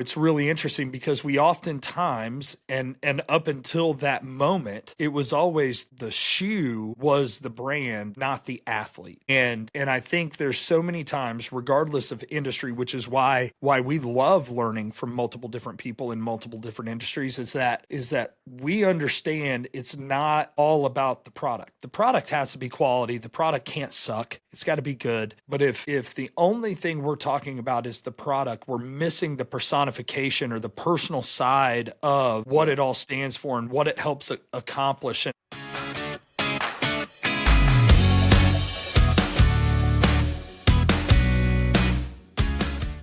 it's really interesting because we oftentimes, and up until that moment, it was always the shoe was the brand, not the athlete. And I think there's so many times, regardless of industry, which is why we love learning from multiple different people in multiple different industries, is that we understand it's not all about the product. The product has to be quality. The product can't suck. It's got to be good. But if the only thing we're talking about is the product, we're missing the personification or the personal side of what it all stands for and what it helps accomplish.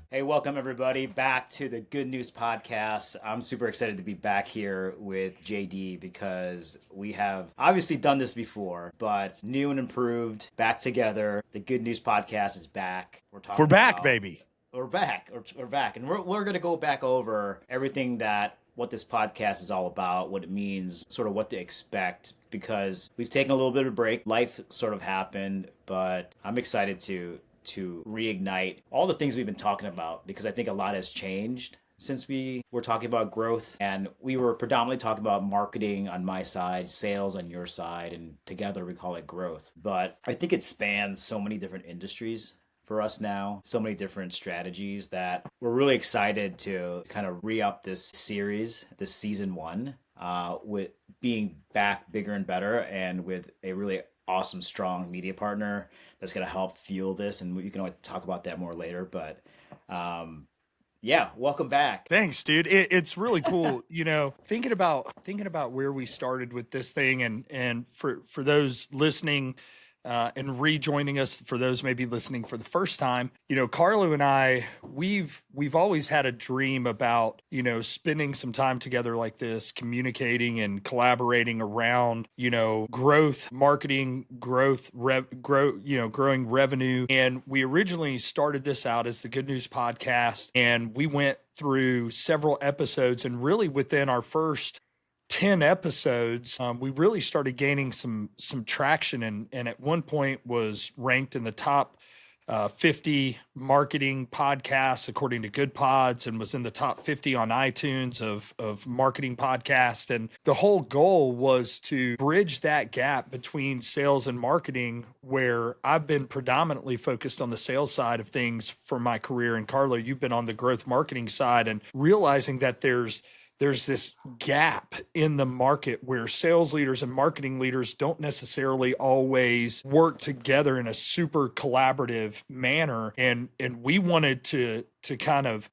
Hey, welcome everybody back to the Good News Podcast. I'm super excited to be back here with JD because we have obviously done this before, but new and improved, back together. The Good News Podcast is back. We're back, baby. We're back. We're back. And we're going to go back over everything what this podcast is all about, what it means, sort of what to expect, because we've taken a little bit of a break. Life sort of happened, but I'm excited to reignite all the things we've been talking about, because I think a lot has changed since we were talking about growth, and we were predominantly talking about marketing on my side, sales on your side, and together we call it growth. But I think it spans so many different industries for us now, so many different strategies, that we're really excited to kind of re-up this series, this season one, with being back bigger and better, and with a really awesome, strong media partner that's going to help fuel this. And we can always talk about that more later. But yeah, welcome back. Thanks, dude. It's really cool, thinking about where we started with this thing, and for those listening and rejoining us, for those maybe listening for the first time, Carlo and I, we've always had a dream about, spending some time together like this, communicating and collaborating around, growth, marketing, growing revenue. And we originally started this out as the Good News Podcast, and we went through several episodes, and really within our first 10 episodes, we really started gaining some traction, and at one point was ranked in the top 50 marketing podcasts according to Good Pods, and was in the top 50 on iTunes of marketing podcasts. And the whole goal was to bridge that gap between sales and marketing, where I've been predominantly focused on the sales side of things for my career, and Carlo, you've been on the growth marketing side, and realizing that there's this gap in the market where sales leaders and marketing leaders don't necessarily always work together in a super collaborative manner. And we wanted to kind of,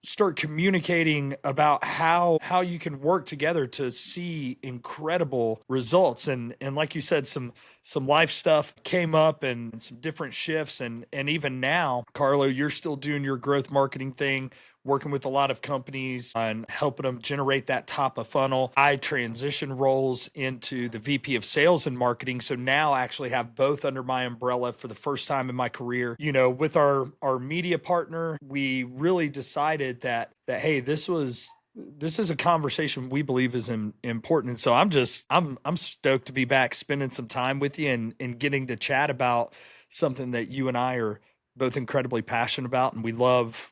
start communicating about how you can work together to see incredible results. And like you said, some life stuff came up, and some different shifts. And even now, Carlo, you're still doing your growth marketing thing, working with a lot of companies and helping them generate that top of funnel. I transition roles into the VP of sales and marketing. So now I actually have both under my umbrella for the first time in my career. With our media partner, we really decided that hey, this is a conversation we believe is important. And so I'm stoked to be back, spending some time with you and getting to chat about something that you and I are both incredibly passionate about, and we love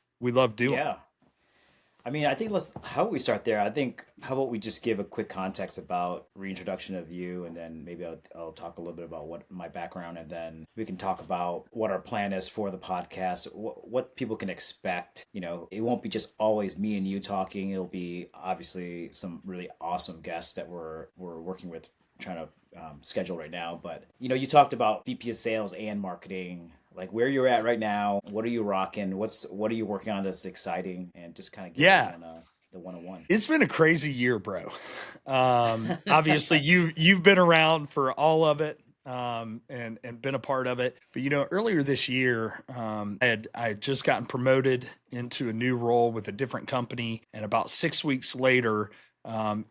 doing. Yeah. I mean, I think how about we start there? I think, how about we just give a quick context about reintroduction of you, and then maybe I'll talk a little bit about what my background, and then we can talk about what our plan is for the podcast, what people can expect. It won't be just always me and you talking. It'll be obviously some really awesome guests that we're working with, trying to schedule right now. But, you talked about VP of sales and marketing, like where you're at right now. What are you rocking? What are you working on that's exciting? And just kind of get on the 101. It's been a crazy year, bro. Obviously you've been around for all of it, and been a part of it. But earlier this year, I had just gotten promoted into a new role with a different company, and about 6 weeks later,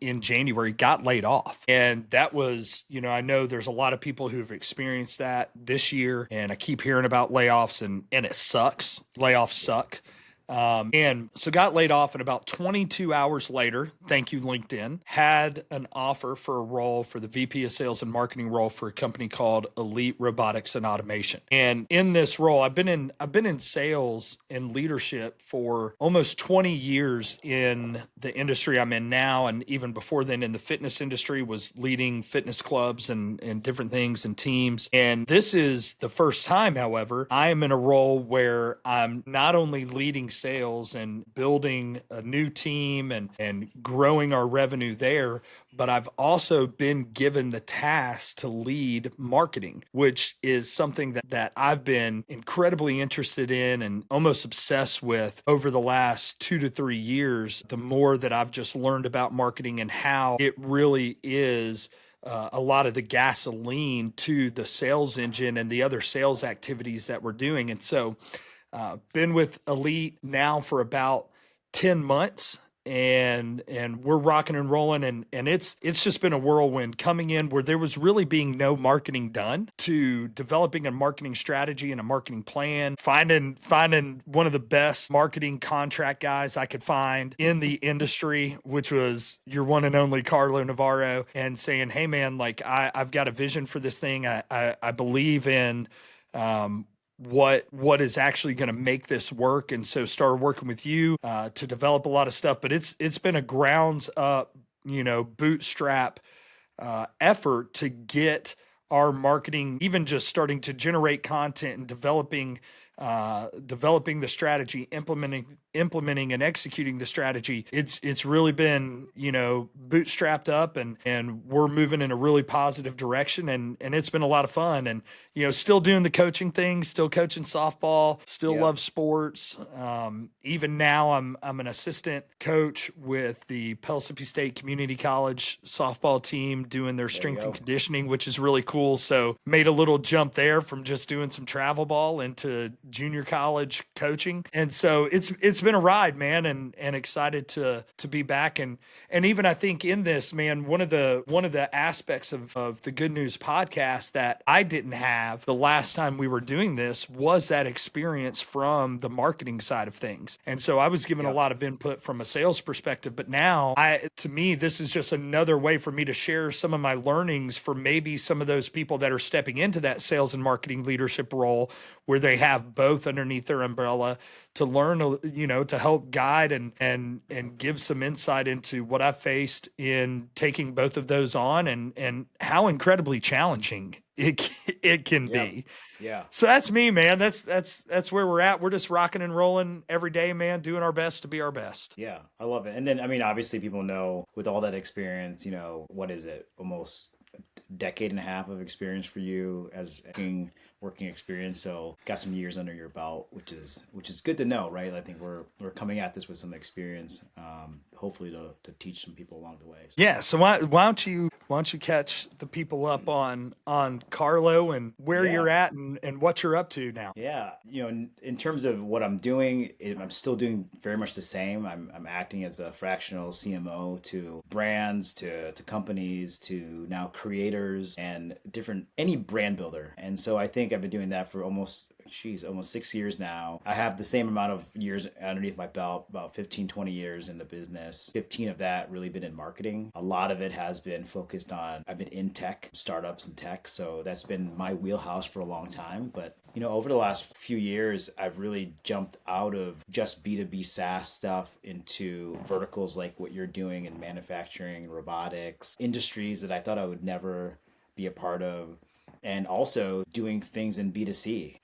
in January, got laid off. And that was, I know there's a lot of people who have experienced that this year, and I keep hearing about layoffs, and it sucks. Layoffs suck. And so got laid off, and about 22 hours later, thank you, LinkedIn, had an offer for a role for the VP of Sales and Marketing role for a company called Elite Robotics and Automation. And in this role, I've been in sales and leadership for almost 20 years in the industry I'm in now, and even before then in the fitness industry, was leading fitness clubs and different things and teams. And this is the first time, however, I am in a role where I'm not only leading sales and building a new team and growing our revenue there, but I've also been given the task to lead marketing, which is something that I've been incredibly interested in and almost obsessed with over the last 2 to 3 years. The more that I've just learned about marketing and how it really is a lot of the gasoline to the sales engine and the other sales activities that we're doing. And so been with Elite now for about 10 months, and we're rocking and rolling, and it's just been a whirlwind coming in where there was really being no marketing done to developing a marketing strategy and a marketing plan, finding one of the best marketing contract guys I could find in the industry, which was your one and only Carlo Navarro, and saying, hey man, like I've got a vision for this thing. I believe in what is actually going to make this work, and so started working with you to develop a lot of stuff. But it's been a grounds up, bootstrap effort to get our marketing even just starting to generate content and developing the strategy, implementing and executing the strategy. It's really been, bootstrapped up, and we're moving in a really positive direction, and it's been a lot of fun. And still doing the coaching thing, still coaching softball, still love sports. Even now I'm an assistant coach with the Pellissippi State Community College softball team doing their strength and conditioning, which is really cool. So made a little jump there from just doing some travel ball into junior college coaching. And so it's been a ride, man, and excited to be back. And even I think in this, man, one of the aspects of the Good News podcast that I didn't have the last time we were doing this was that experience from the marketing side of things. And so I was given a lot of input from a sales perspective, but now to me, this is just another way for me to share some of my learnings for maybe some of those people that are stepping into that sales and marketing leadership role where they have both underneath their umbrella, to learn, to help guide and give some insight into what I've faced in taking both of those on, and how incredibly challenging it can be. Yeah. So that's me, man. That's where we're at. We're just rocking and rolling every day, man, doing our best to be our best. Yeah, I love it. And then, I mean, obviously people know with all that experience, what is it? Almost a decade and a half of experience for you as working experience. So got some years under your belt, which is good to know, right? I think we're coming at this with some experience, hopefully to teach some people along the way. So. Yeah. So why don't you catch the people up on Carlo and where you're at and what you're up to now? Yeah. In terms of what I'm doing, I'm still doing very much the same. I'm acting as a fractional CMO to brands, to companies, to now creators and any brand builder. And so I think I've been doing that for almost 6 years now. I have the same amount of years underneath my belt, about 15, 20 years in the business. 15 of that really been in marketing. A lot of it has been focused on, I've been in tech, startups and tech. So that's been my wheelhouse for a long time. But, over the last few years, I've really jumped out of just B2B SaaS stuff into verticals like what you're doing in manufacturing, robotics, industries that I thought I would never be a part of. And also doing things in B2C,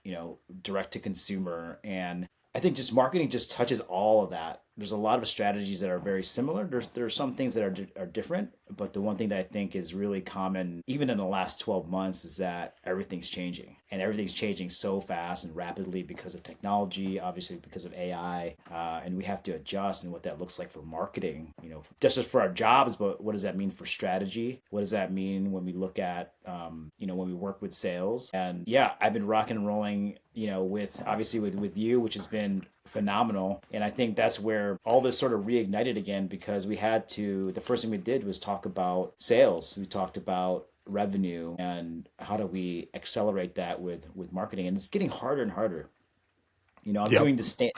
direct to consumer. And I think just marketing just touches all of that. There's a lot of strategies that are very similar. There's some things that are different, but the one thing that I think is really common, even in the last 12 months, is that everything's changing. And everything's changing so fast and rapidly because of technology, obviously because of AI, and we have to adjust and what that looks like for marketing, just as for our jobs, but what does that mean for strategy? What does that mean when we look at, when we work with sales? And yeah, I've been rocking and rolling, with you, which has been phenomenal. And I think that's where all this sort of reignited again, because the first thing we did was talk about sales. We talked about revenue and how do we accelerate that with marketing. And it's getting harder and harder. I'm Yep. doing the stand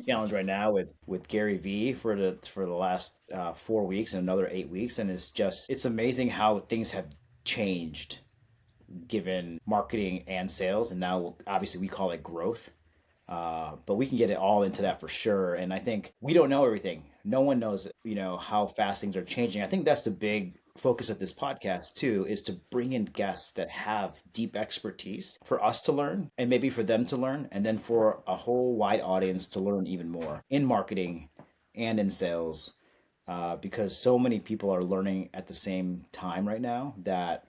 challenge right now with Gary V for the last 4 weeks and another 8 weeks, and it's amazing how things have changed given marketing and sales, and now obviously we call it growth. But we can get it all into that for sure. And I think we don't know everything. No one knows, how fast things are changing. I think that's the big focus of this podcast too, is to bring in guests that have deep expertise for us to learn and maybe for them to learn, and then for a whole wide audience to learn even more in marketing and in sales. Because so many people are learning at the same time right now that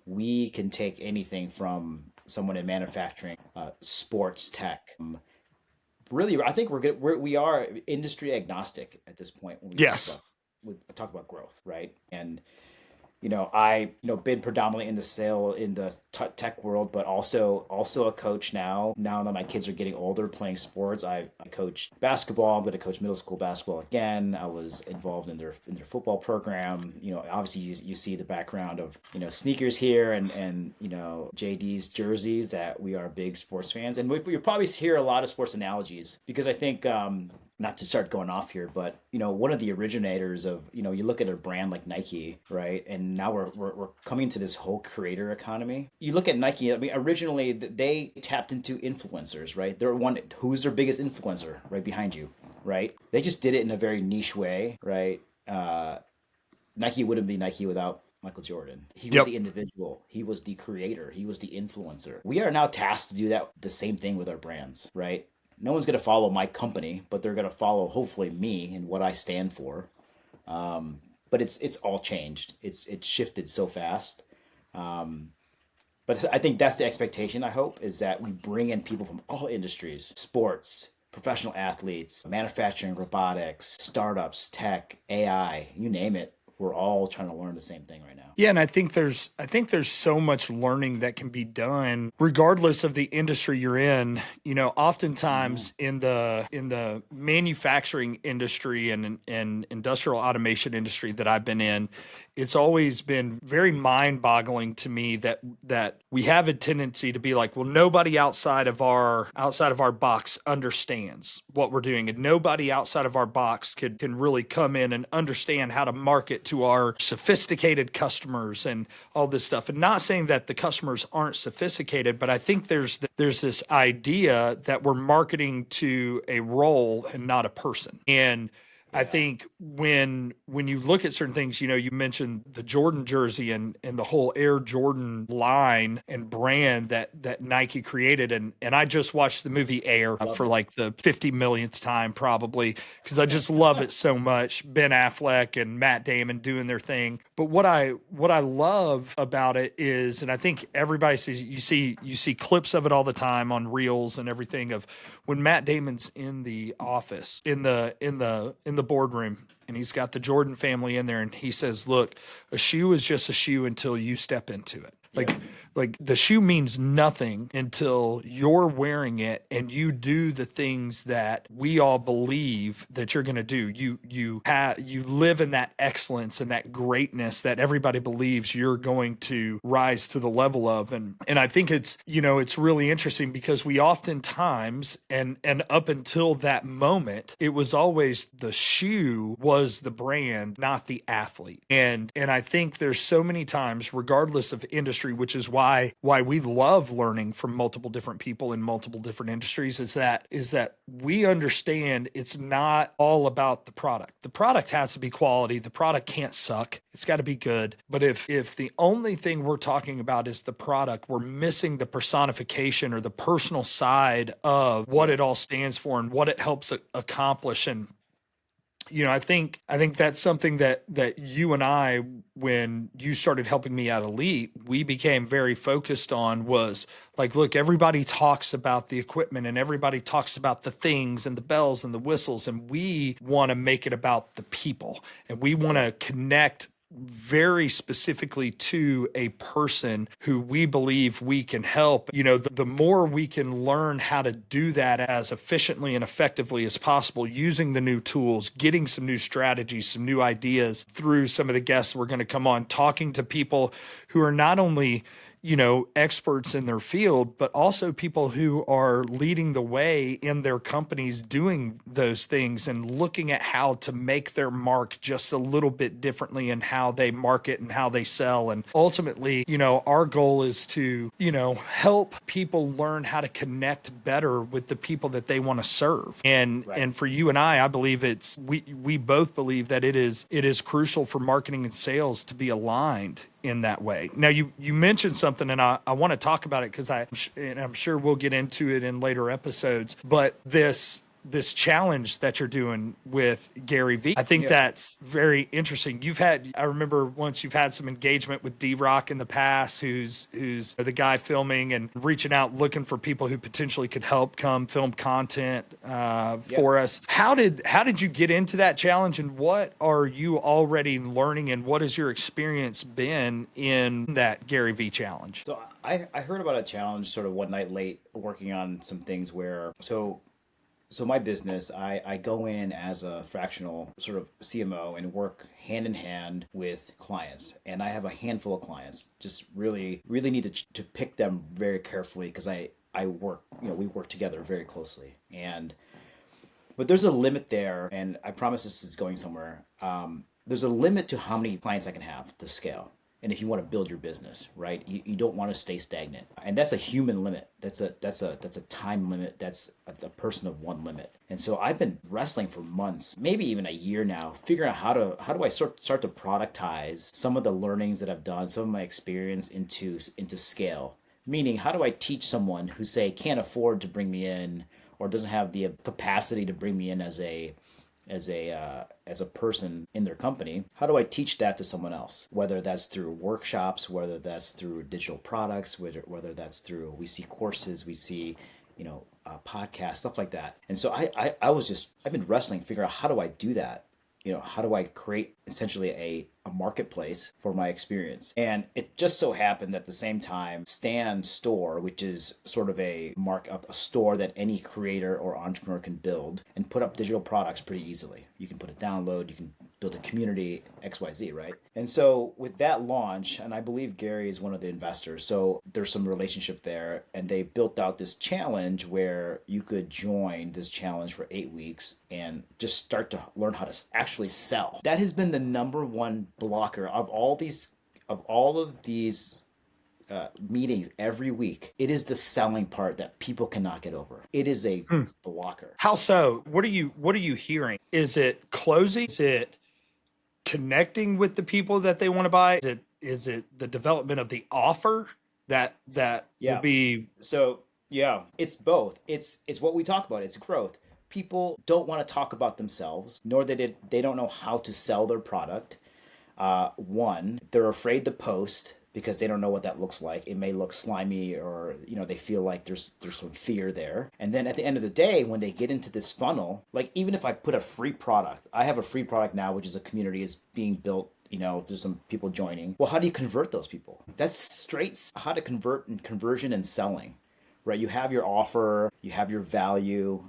we can take anything from someone in manufacturing, sports tech. Really, I think we are industry agnostic at this point when Yes. we talk about growth, right? And I been predominantly in the sale in the tech world, but also a coach now. Now that my kids are getting older, playing sports, I coach basketball. I'm going to coach middle school basketball again. I was involved in their football program. Obviously you see the background of sneakers here and JD's jerseys, that we are big sports fans, and you probably hear a lot of sports analogies because I think. Not to start going off here, but one of the originators of you look at a brand like Nike, right? And now we're coming to this whole creator economy. You look at Nike. I mean, originally they tapped into influencers, right? They're who's their biggest influencer, right behind you, right? They just did it in a very niche way, right? Nike wouldn't be Nike without Michael Jordan. He was Yep. the individual. He was the creator. He was the influencer. We are now tasked to do the same thing with our brands, right? No one's going to follow my company, but they're going to follow hopefully me and what I stand for. But it's all changed. It's shifted so fast. But I think that's the expectation. I hope is that we bring in people from all industries: sports, professional athletes, manufacturing, robotics, startups, tech, AI, you name it. We're all trying to learn the same thing right now. Yeah, and I think there's so much learning that can be done regardless of the industry you're in. Mm-hmm. Oftentimes in the manufacturing industry and industrial automation industry that I've been in, it's always been very mind-boggling to me that we have a tendency to be like, well, nobody outside of our box understands what we're doing, and nobody outside of our box can really come in and understand how to market to our sophisticated customers and all this stuff. And not saying that the customers aren't sophisticated, but I think there's this idea that we're marketing to a role and not a person. And I Yeah. think when you look at certain things, you mentioned the Jordan jersey and the whole Air Jordan line and brand that Nike created, and I just watched the movie Air Love for it. like the 50 millionth time probably because I just love it so much. Ben Affleck and Matt Damon doing their thing. But what I love about it is, and I think everybody sees, you see clips of it all the time on reels and everything, of when Matt Damon's in the office in the boardroom, and he's got the Jordan family in there, and he says, "Look, a shoe is just a shoe until you step into it." Yep. Like the shoe means nothing until you're wearing it and you do the things that we all believe that you're going to do. You live in that excellence and that greatness that everybody believes you're going to rise to the level of. And I think it's really interesting because we oftentimes, and up until that moment, it was always the shoe was the brand, not the athlete. And I think there's so many times, regardless of industry, which is why we love learning from multiple different people in multiple different industries, is that we understand it's not all about the product. The product has to be quality. The product can't suck. It's got to be good. But if the only thing we're talking about is the product, we're missing the personification or the personal side of what Yep. it all stands for and what it helps accomplish. And I think that's something that you and I, when you started helping me at Elite, we became very focused on, was like, look, everybody talks about the equipment and everybody talks about the things and the bells and the whistles, and we want to make it about the people, and we want Yep. to connect very specifically to a person who we believe we can help. The more we can learn how to do that as efficiently and effectively as possible, using the new tools, getting some new strategies, some new ideas through some of the guests we're going to come on, talking to people who are not only experts in their field, but also people who are leading the way in their companies doing those things and looking at how to make their mark just a little bit differently in how they market and how they sell. And ultimately, our goal is to, help people learn how to connect better with the people that they want to serve. And for you and I believe we both believe that it is crucial for marketing and sales to be aligned in that way. Now, you mentioned something, and I want to talk about it because I'm sure we'll get into it in later episodes. But this challenge that you're doing with Gary Vee, I think that's very interesting. I remember once you've had some engagement with D-Rock in the past, who's the guy filming and reaching out, looking for people who potentially could help come film content for us. How did you get into that challenge, and what are you already learning, and what has your experience been in that Gary Vee challenge? So I heard about a challenge sort of one night late working on some things where, so my business, I go in as a fractional sort of CMO and work hand in hand with clients. And I have a handful of clients, just really need to pick them very carefully because I work, we work together very closely. But there's a limit there, and I promise this is going somewhere. There's a limit to how many clients I can have to scale. And if you want to build your business, right, you don't want to stay stagnant, and that's a human limit. That's a time limit. That's a person of one limit. And so I've been wrestling for months, maybe even a year now, figuring out how do I start to productize some of the learnings that I've done, some of my experience into scale. Meaning, how do I teach someone who say can't afford to bring me in or doesn't have the capacity to bring me in as a person in their company? How do I teach that to someone else? Whether that's through workshops, whether that's through digital products, whether that's through, we see courses, we see, podcasts, stuff like that. And so I've been wrestling, figuring out how do I do that? How do I create essentially a marketplace for my experience? And it just so happened that at the same time, Stan Store, which is sort of a store that any creator or entrepreneur can build and put up digital products pretty easily. You can put a download, you can build a community, XYZ, right? And so with that launch, and I believe Gary is one of the investors, so there's some relationship there, and they built out this challenge where you could join this challenge for 8 weeks and just start to learn how to actually sell. That has been the number one blocker of all of these meetings every week. It is the selling part that people cannot get over. It is a blocker. How so? What are you hearing? Is it closing? Is it connecting with the people that they want to buy? Is it the development of the offer that will be? So it's both. It's what we talk about. It's growth. People don't want to talk about themselves, nor they don't know how to sell their product. One, they're afraid to post because they don't know what that looks like. It may look slimy, or they feel like there's some fear there. And then at the end of the day, when they get into this funnel, like even if I put a free product, I have a free product now, which is a community is being built. There's some people joining. Well, how do you convert those people? That's straight how to convert and conversion and selling, right? You have your offer, you have your value.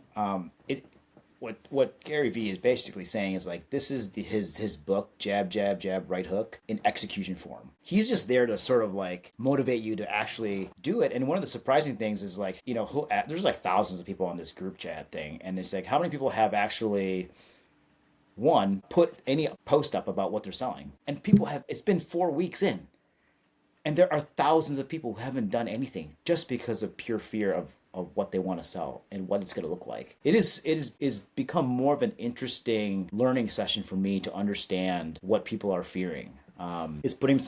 What Gary Vee is basically saying is like, this is his book, Jab, Jab, Jab, Right Hook, in execution form. He's just there to sort of like motivate you to actually do it. And one of the surprising things is like, there's like thousands of people on this group chat thing. And it's like, how many people have actually, one, put any post up about what they're selling? And it's been 4 weeks in. And there are thousands of people who haven't done anything just because of pure fear of what they want to sell and what it's going to look like. It is become more of an interesting learning session for me to understand what people are fearing. Is putting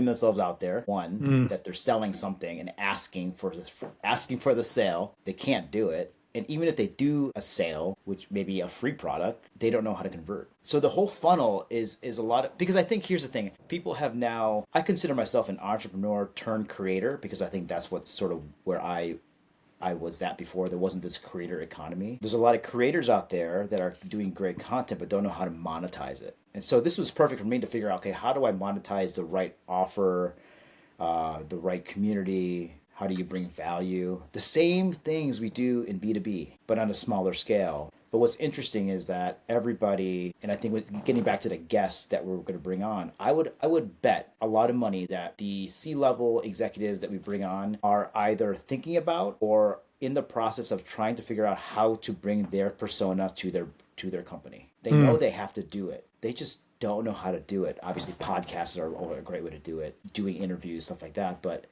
themselves out there. One, that they're selling something and asking for the sale. They can't do it. And even if they do a sale, which may be a free product, they don't know how to convert. So the whole funnel is a lot of, because I think here's the thing. People have now, I consider myself an entrepreneur turned creator because I think that's what's sort of where I was that before. There wasn't this creator economy. There's a lot of creators out there that are doing great content but don't know how to monetize it. And so this was perfect for me to figure out, okay, how do I monetize the right offer, the right community? How do you bring value? The same things we do in B2B, but on a smaller scale. But what's interesting is that everybody, and I think getting back to the guests that we're going to bring on, I would bet a lot of money that the C-level executives that we bring on are either thinking about or in the process of trying to figure out how to bring their persona to their company. They know they have to do it. They just don't know how to do it. Obviously, podcasts are a great way to do it, doing interviews, stuff like that. But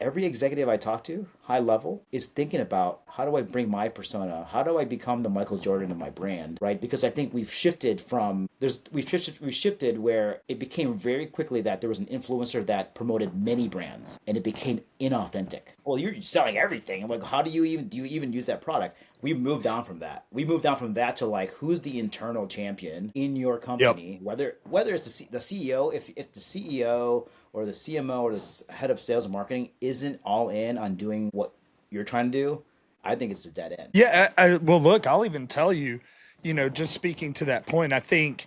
every executive I talk to, high level, is thinking about how do I bring my persona? How do I become the Michael Jordan of my brand, right? Because I think we've shifted where it became very quickly that there was an influencer that promoted many brands, and it became inauthentic. Well, you're selling everything. I'm like, how do you even use that product? We've moved on from that. We moved on from that to like, who's the internal champion in your Yep. company? Whether it's the CEO, if the CEO or the CMO or the head of sales and marketing isn't all in on doing what you're trying to do, I think it's a dead end. Yeah. Well, look, I'll even tell you, just speaking to that point, I think,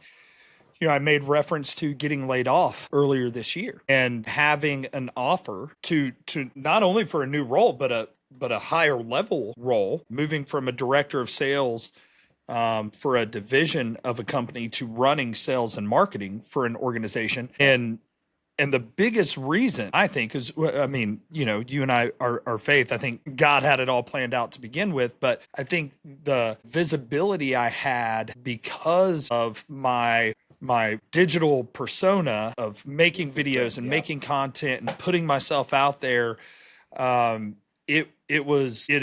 I made reference to getting laid off earlier this year and having an offer to not only for a new role, but a higher level role, moving from a director of sales for a division of a company to running sales and marketing for an organization. And the biggest reason I think is, I mean, you and I are faith. I think God had it all planned out to begin with, but I think the visibility I had because of my digital persona of making videos and Yeah. making content and putting myself out there, um, it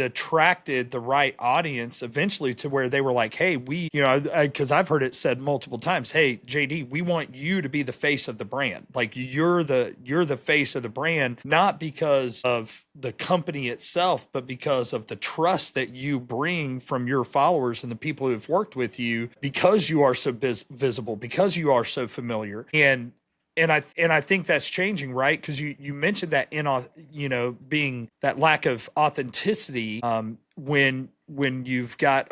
attracted the right audience eventually to where they were like, hey, because I've heard it said multiple times, hey, JD, we want you to be the face of the brand. Like you're the face of the brand, not because of the company itself, but because of the trust that you bring from your followers and the people who have worked with you, because you are so visible, because you are so familiar. And I think that's changing, right? Because you mentioned that being that lack of authenticity, when you've got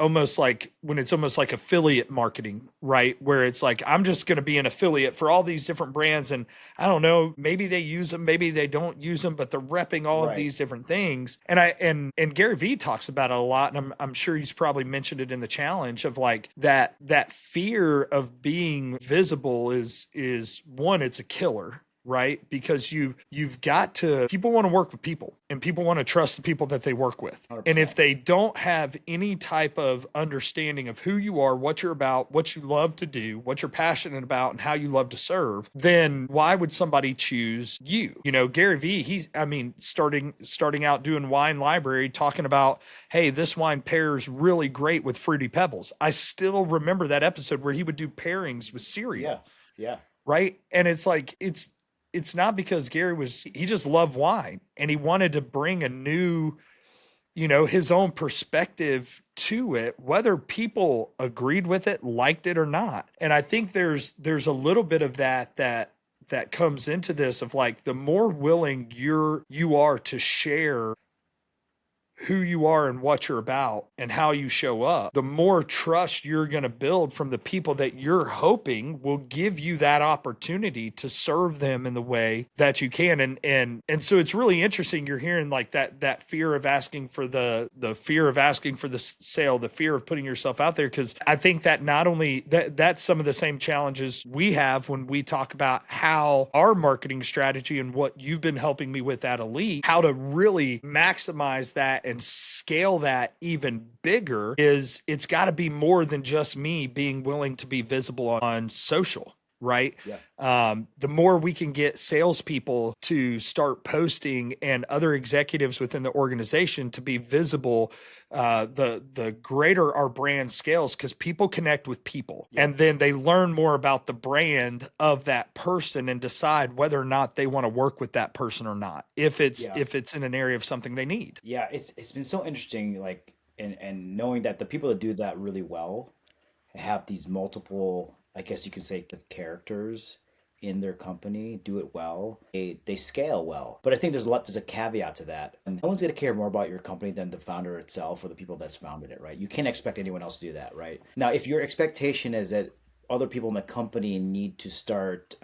when it's almost like affiliate marketing, right? Where it's like, I'm just going to be an affiliate for all these different brands, and I don't know, maybe they use them, maybe they don't use them, but they're repping all of Right. these different things. And Gary Vee talks about it a lot, and I'm sure he's probably mentioned it in the challenge of like that fear of being visible is one, it's a killer, right? Because you've got to, people want to work with people, and people want to trust the people that they work with. And if 100%. they don't have any type of understanding of who you are, what you're about, what you love to do, what you're passionate about, and how you love to serve, then why would somebody choose you? Gary Vee, starting out doing wine library, talking about, hey, this wine pairs really great with Fruity Pebbles. I still remember that episode where he would do pairings with Yeah. cereal, Yeah. right? And it's like, it's not because he just loved wine and he wanted to bring a new, his own perspective to it, whether people agreed with it, liked it or not. And I think there's a little bit of that comes into this of like, the more willing you are to share who you are and what you're about and how you show up, the more trust you're going to build from the people that you're hoping will give you that opportunity to serve them in the way that you can. And so it's really interesting. You're hearing like that fear of asking for the fear of asking for the sale, the fear of putting yourself out there. Cause I think that not only that's some of the same challenges we have when we talk about how our marketing strategy and what you've been helping me with at Elite, how to really maximize that and scale that even bigger, is it's got to be more than just me being willing to be visible on social, right? Yeah. The more we can get salespeople to start posting and other executives within the organization to be visible, the greater our brand scales, because people connect with people, Yeah. and then they learn more about the brand of that person and decide whether or not they want to work with that person or not, if it's Yeah. if it's in an area of something they need. Yeah. It's been so interesting, like, and knowing that the people that do that really well have these multiple, I guess you could say, characters in their company, do it well. They scale well. But I think there's a caveat to that. And no one's gonna care more about your company than the founder itself or the people that's founded it, right? You can't expect anyone else to do that, right? Now, if your expectation is that other people in the company need to start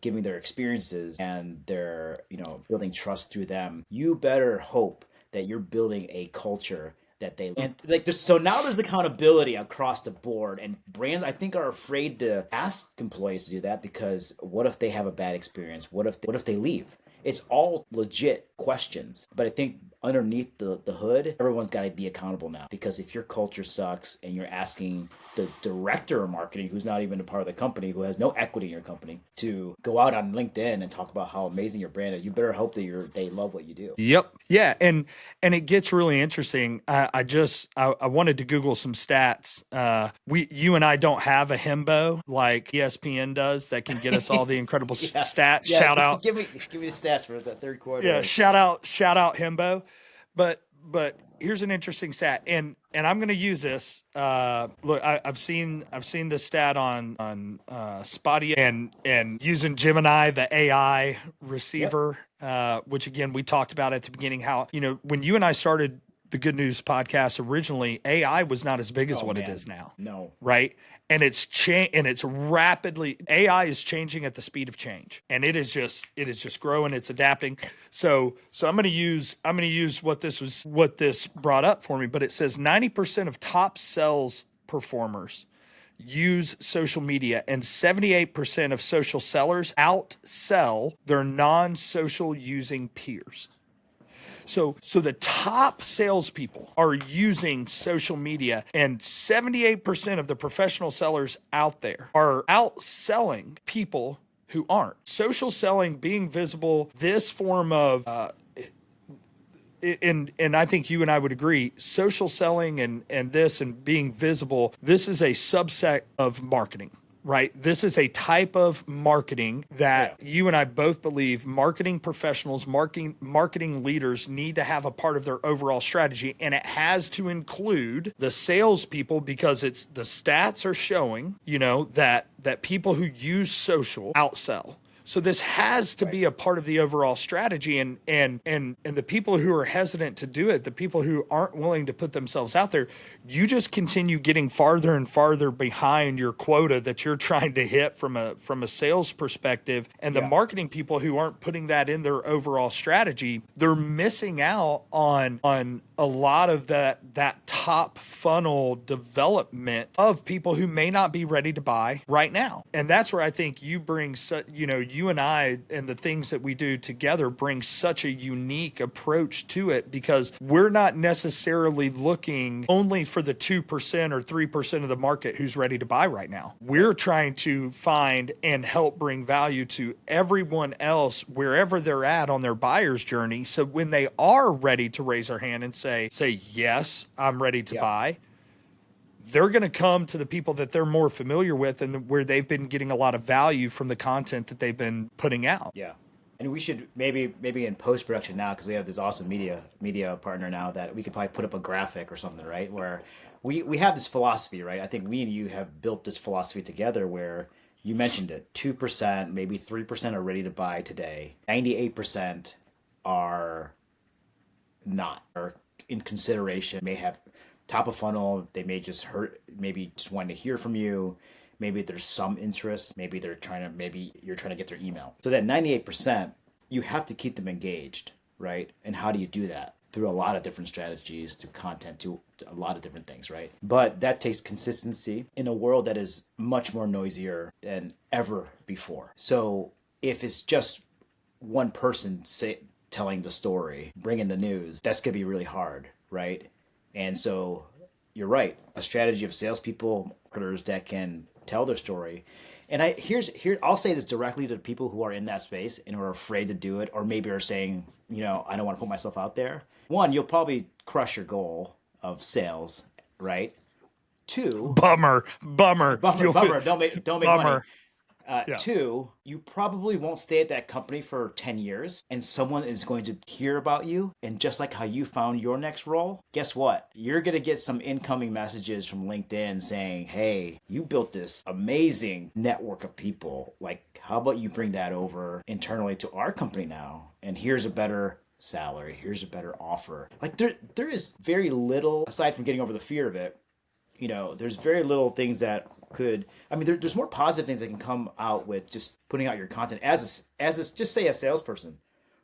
giving their experiences and their, building trust through them, you better hope that you're building a culture that they and like so now there's accountability across the board, and brands I think are afraid to ask employees to do that because what if they have a bad experience? What if they leave? It's all legit questions, but I think underneath the hood, everyone's got to be accountable now, because if your culture sucks and you're asking the director of marketing, who's not even a part of the company, who has no equity in your company, to go out on LinkedIn and talk about how amazing your brand is, you better hope that they love what you do. Yep. Yeah. And it gets really interesting. I wanted to Google some stats. You and I don't have a himbo like ESPN does that can get us all the incredible stats. Yeah, shout out. Give me the stats for the third quarter. Yeah. Shout out himbo. But here's an interesting stat, and I'm going to use this. Look, I've seen this stat on Spotty and using Gemini, the AI receiver, which again we talked about at the beginning. How when you and I started the Good News podcast originally, AI was not as big as it is now. No, right? And it's rapidly, AI is changing at the speed of change, and it is just growing. It's adapting. So I'm going to use what this brought up for me, but it says 90% of top sales performers use social media, and 78% of social sellers outsell their non-social using peers. So the top salespeople are using social media, and 78% of the professional sellers out there are outselling people who aren't. Social selling, being visible, this form of and I think you and I would agree, social selling and being visible, this is a subset of marketing. Right. This is a type of marketing that you and I both believe marketing professionals, marketing leaders need to have a part of their overall strategy. And it has to include the salespeople, because it's the stats are showing, that people who use social outsell. So this has to be a part of the overall strategy, and the people who are hesitant to do it, the people who aren't willing to put themselves out there, you just continue getting farther and farther behind your quota that you're trying to hit from a sales perspective. And the marketing people who aren't putting that in their overall strategy, they're missing out on a lot of that top funnel development of people who may not be ready to buy right now. And that's where I think you bring, you and I and the things that we do together bring such a unique approach to it, because we're not necessarily looking only for the 2% or 3% of the market who's ready to buy right now. We're trying to find and help bring value to everyone else wherever they're at on their buyer's journey. So when they are ready to raise their hand and say, yes, I'm ready to buy, they're going to come to the people that they're more familiar with and where they've been getting a lot of value from the content that they've been putting out. Yeah. And we should maybe in post-production now, because we have this awesome media partner now, that we could probably put up a graphic or something, right? Where we have this philosophy, right? I think me and you have built this philosophy together where you mentioned it, 2%, maybe 3% are ready to buy today. 98% are not, or in consideration, may have top of funnel, they may just maybe just want to hear from you. Maybe there's some interest. Maybe you're trying to get their email. So that 98%, you have to keep them engaged, right? And how do you do that? Through a lot of different strategies, through content, to a lot of different things, right? But that takes consistency in a world that is much more noisier than ever before. So if it's just one person telling the story, bringing the news, that's going to be really hard, right? And so you're right. A strategy of salespeople, marketers that can tell their story. And I'll say this directly to people who are in that space and who are afraid to do it, or maybe are saying, I don't want to put myself out there. One, you'll probably crush your goal of sales, right? Two, Bummer. Don't make money. Yeah. Two, you probably won't stay at that company for 10 years, and someone is going to hear about you. And just like how you found your next role, guess what? You're going to get some incoming messages from LinkedIn saying, hey, you built this amazing network of people. Like, how about you bring that over internally to our company now? And here's a better salary. Here's a better offer. Like, there is very little, aside from getting over the fear of it, there's very little things that there's more positive things that can come out with just putting out your content as just say a salesperson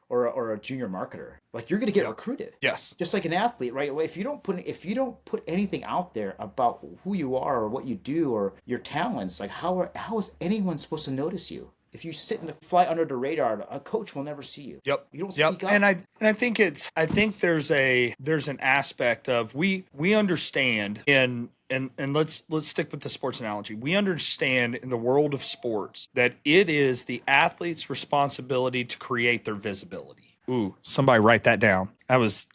or a junior marketer. Like you're going to get Yeah. recruited. Yes. Just like an athlete, right? If you don't put anything out there about who you are or what you do or your talents, like how is anyone supposed to notice you? If you sit and fly under the radar, a coach will never see you. Yep. You don't Yep. speak up. And I think there's an aspect of we understand and let's stick with the sports analogy. We understand in the world of sports that it is the athlete's responsibility to create their visibility. Ooh, somebody write that down. That was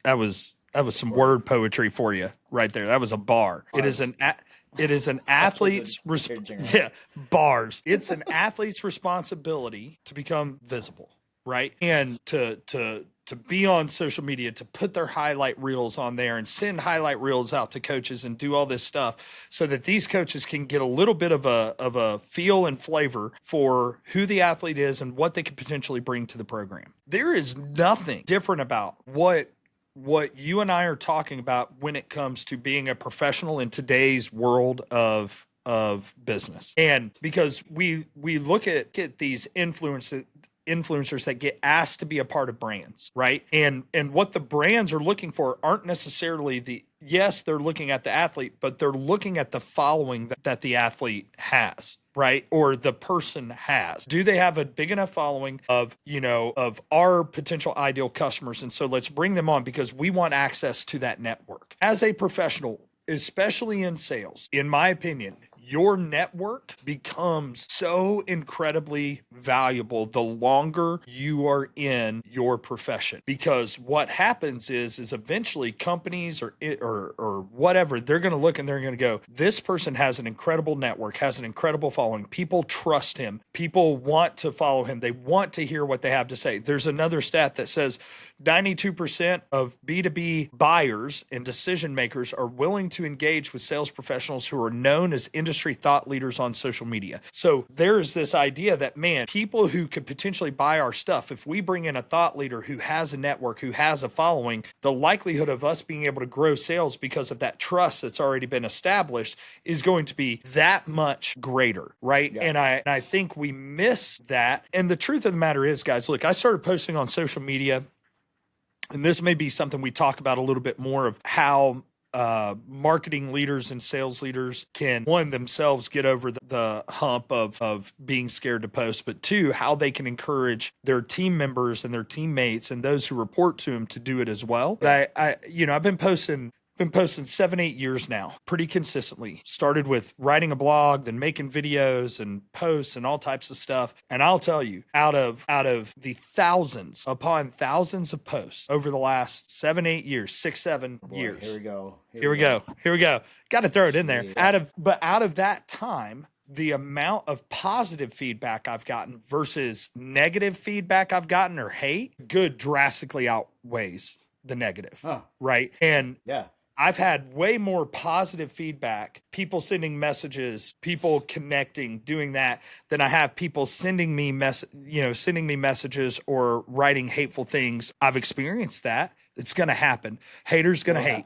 some word poetry for you right there. That was a bar. It is an athlete's bars. It's an athlete's responsibility to become visible, right? And to be on social media, to put their highlight reels on there and send highlight reels out to coaches and do all this stuff so that these coaches can get a little bit of a feel and flavor for who the athlete is and what they could potentially bring to the program. There is nothing different about what you and I are talking about when it comes to being a professional in today's world of business. And because we look at these influencers that get asked to be a part of brands, right? And what the brands are looking for aren't necessarily yes, they're looking at the athlete, but they're looking at the following that the athlete has, right? Or the person has. Do they have a big enough following of our potential ideal customers? And so let's bring them on because we want access to that network. As a professional, especially in sales, in my opinion, your network becomes so incredibly valuable the longer you are in your profession. Because what happens is eventually companies or whatever, they're going to look and they're going to go, this person has an incredible network, has an incredible following. People trust him. People want to follow him. They want to hear what they have to say. There's another stat that says 92% of B2B buyers and decision makers are willing to engage with sales professionals who are known as industry thought leaders on social media. So there's this idea that, man, people who could potentially buy our stuff, if we bring in a thought leader who has a network, who has a following, the likelihood of us being able to grow sales because of that trust that's already been established is going to be that much greater, right? Yeah. And I think we miss that. And the truth of the matter is, guys, look, I started posting on social media, and this may be something we talk about a little bit more of how marketing leaders and sales leaders can, one, themselves get over the hump of being scared to post, but two, how they can encourage their team members and their teammates and those who report to them to do it as well. But I've been posting 7-8 years now, pretty consistently. Started with writing a blog, then making videos and posts and all types of stuff. And I'll tell you, out of the thousands upon thousands of posts over the last 7-8 years, 6-7 years. Here we go. Here we go. Got to throw it in there. Out of that time, the amount of positive feedback I've gotten versus negative feedback I've gotten or hate, good drastically outweighs the negative. Right. And I've had way more positive feedback, people sending messages, people connecting, doing that, than I have people sending me messages or writing hateful things. I've experienced that. It's going to happen. Haters going to hate.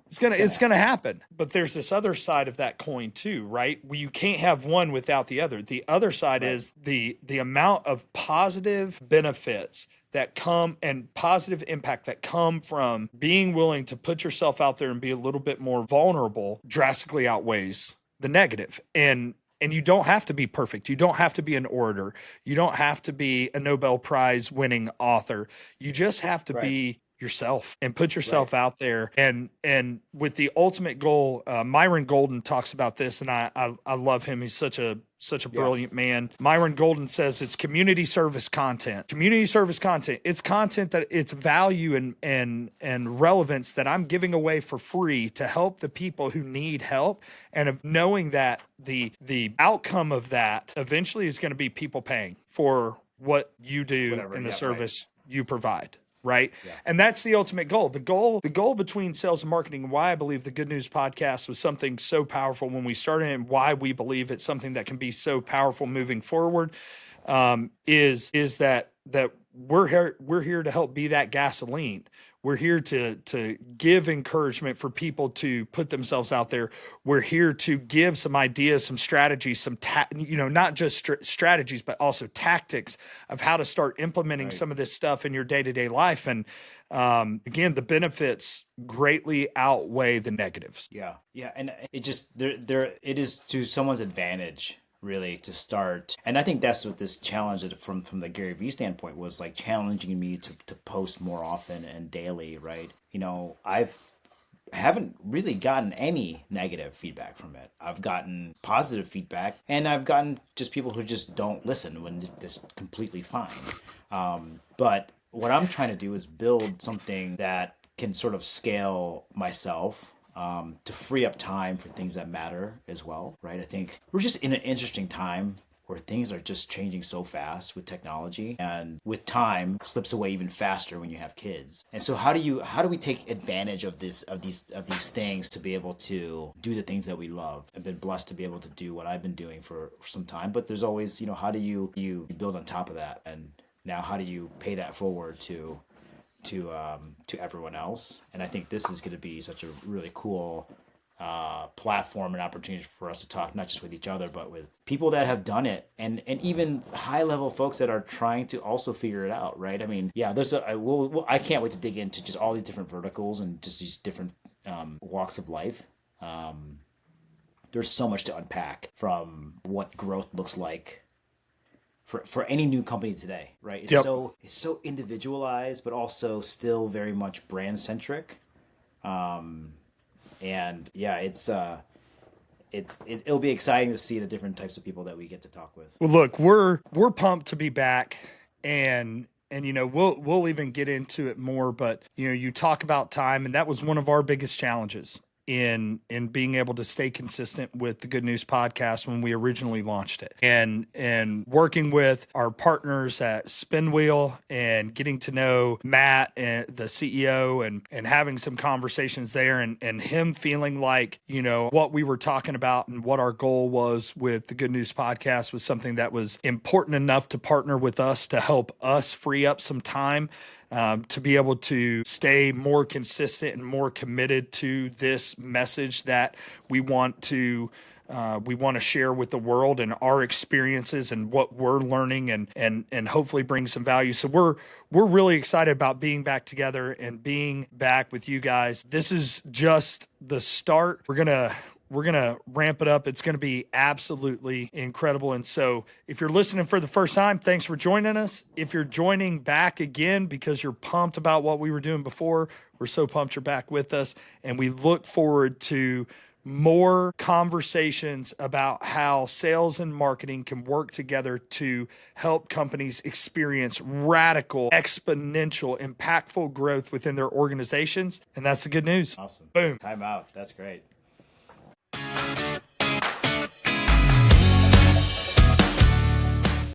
It's going to happen. But there's this other side of that coin too, right? You can't have one without the other. The other side is the amount of positive benefits that come and positive impact that come from being willing to put yourself out there and be a little bit more vulnerable drastically outweighs the negative. And you don't have to be perfect. You don't have to be an orator. You don't have to be a Nobel Prize winning author. You just have to be yourself and put yourself out there. And with the ultimate goal, Myron Golden talks about this, and I love him. He's such a brilliant man. Myron Golden says it's community service content. Community service content. It's content that it's value and relevance that I'm giving away for free to help the people who need help, and of knowing that the outcome of that eventually is going to be people paying for what you do in the service you provide. Right. Yeah. And that's the ultimate goal. The goal between sales and marketing, and why I believe the Good News podcast was something so powerful when we started, and why we believe it's something that can be so powerful moving forward, is that we're here to help be that gasoline. We're here to give encouragement for people to put themselves out there. We're here to give some ideas, some strategies, not just strategies, but also tactics of how to start implementing some of this stuff in your day-to-day life. And again, the benefits greatly outweigh the negatives. Yeah. Yeah. And it just, it is to someone's advantage, really, to start. And I think that's what this challenge from the Gary Vee standpoint was, like, challenging me to post more often and daily, right? Haven't really gotten any negative feedback from it. I've gotten positive feedback, and I've gotten just people who just don't listen when it's completely fine. But what I'm trying to do is build something that can sort of scale myself, to free up time for things that matter as well, right? I think we're just in an interesting time where things are just changing so fast with technology, and with time slips away even faster when you have kids. And so how do we take advantage of these things to be able to do the things that we love? I've been blessed to be able to do what I've been doing for some time, but there's always, how do you build on top of that? And now how do you pay that forward to everyone else? And I think this is going to be such a really cool platform and opportunity for us to talk, not just with each other, but with people that have done it, and even high level folks that are trying to also figure it out, right? I mean, yeah, I can't wait to dig into just all these different verticals and just these different walks of life. There's so much to unpack from what growth looks like for any new company today, right? It's so individualized, but also still very much brand centric. And yeah, it'll be exciting to see the different types of people that we get to talk with. Well, look, we're pumped to be back, and we'll even get into it more, but you talk about time, and that was one of our biggest challenges in being able to stay consistent with the Good News Podcast when we originally launched it, and working with our partners at Spinwheel and getting to know Matt and the CEO, and having some conversations there, and him feeling like what we were talking about and what our goal was with the Good News Podcast was something that was important enough to partner with us to help us free up some time to be able to stay more consistent and more committed to this message that we want to share with the world, and our experiences and what we're learning, and hopefully bring some value. So we're really excited about being back together and being back with you guys. This is just the start. We're going to ramp it up. It's going to be absolutely incredible. And so if you're listening for the first time, thanks for joining us. If you're joining back again because you're pumped about what we were doing before, we're so pumped you're back with us. And we look forward to more conversations about how sales and marketing can work together to help companies experience radical, exponential, impactful growth within their organizations. And that's the good news. Awesome. Boom. Time out. That's great.